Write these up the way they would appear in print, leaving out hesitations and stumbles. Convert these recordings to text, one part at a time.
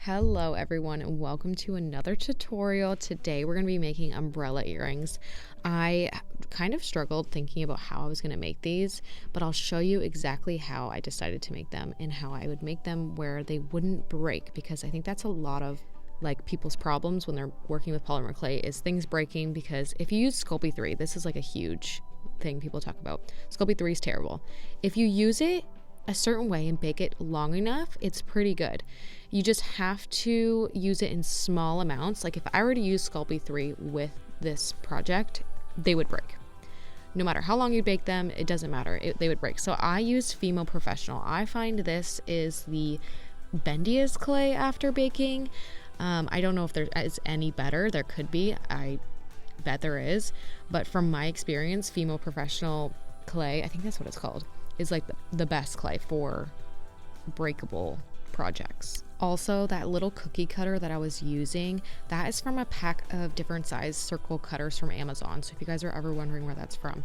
Hello everyone and welcome to another tutorial. Today we're going to be making umbrella earrings. I kind of struggled thinking about how I was going to make these, but I'll show you exactly how I decided to make them and how I would make them where they wouldn't break, because I think that's a lot of people's problems when they're working with polymer clay is things breaking. Because if you use Sculpey 3, this is like a huge thing people talk about. Sculpey 3 is terrible. If you use it a certain way and bake it long enough, it's pretty good. You just have to use it in small amounts. Like if I were to use Sculpey 3 with this project, they would break. No matter how long you bake them, it doesn't matter. They would break. So I used Fimo Professional. I find this is the bendiest clay after baking. I don't know if there is any better. There could be. I bet there is. But from my experience, Fimo Professional clay, I think that's what it's called, is like the best clay for breakable projects. Also, that little cookie cutter that I was using, that is from a pack of different size circle cutters from Amazon. So if you guys are ever wondering where that's from,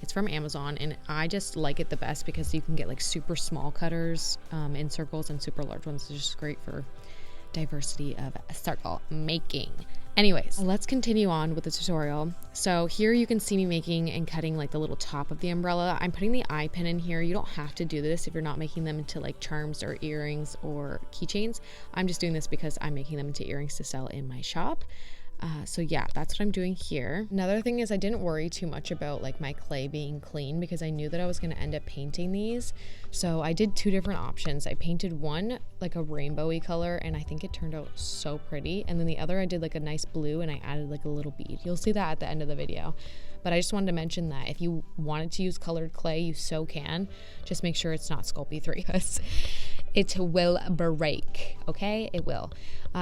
it's from Amazon, and I just like it the best because you can get like super small cutters in circles and super large ones. It's just great for diversity of circle making. Anyways, let's continue on with the tutorial. So here you can see me making and cutting like the little top of the umbrella. I'm putting the eye pin in here. You don't have to do this if you're not making them into like charms or earrings or keychains. I'm just doing this because I'm making them into earrings to sell in my shop. So yeah, that's what I'm doing here. Another thing is I didn't worry too much about like my clay being clean because I knew that I was going to end up painting these. So I did two different options. I painted one like a rainbowy color, and I think it turned out so pretty. And then the other I did like a nice blue, and I added like a little bead. You'll see that at the end of the video. But I just wanted to mention that if you wanted to use colored clay, you so can. Just make sure it's not Sculpey 3 because it will break, okay? It will.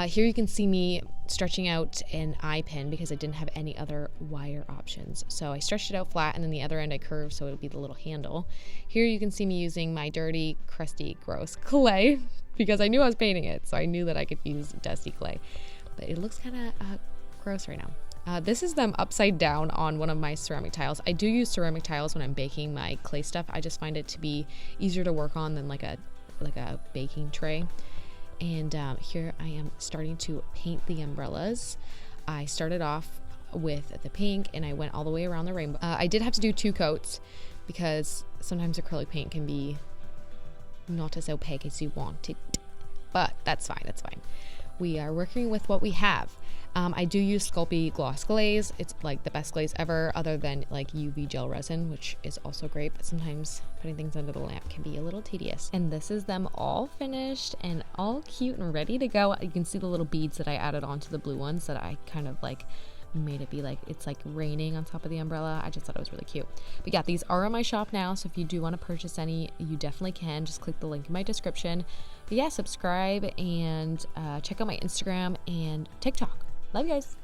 Here you can see me stretching out an eye pin because I didn't have any other wire options. So I stretched it out flat, and then the other end I curved so it would be the little handle. Here you can see me using my dirty, crusty, gross clay because I knew I was painting it, so I knew that I could use dusty clay. But it looks kind of gross right now. This is them upside down on one of my ceramic tiles. I do use ceramic tiles when I'm baking my clay stuff. I just find it to be easier to work on than like a baking tray. And here I am starting to paint the umbrellas. I started off with the pink and I went all the way around the rainbow. I did have to do 2 coats because sometimes acrylic paint can be not as opaque as you want it, but that's fine, that's fine. We are working with what we have. I do use Sculpey gloss glaze. It's like the best glaze ever, other than like UV gel resin, which is also great, but sometimes putting things under the lamp can be a little tedious. And this is them all finished and all cute and ready to go. You can see the little beads that I added onto the blue ones that I kind of like made it be like it's like raining on top of the umbrella. I just thought it was really cute. But yeah, these are on my shop now, so if you do want to purchase any, you definitely can. Just click the link in my description. But yeah, subscribe and check out my Instagram and TikTok. Love you guys.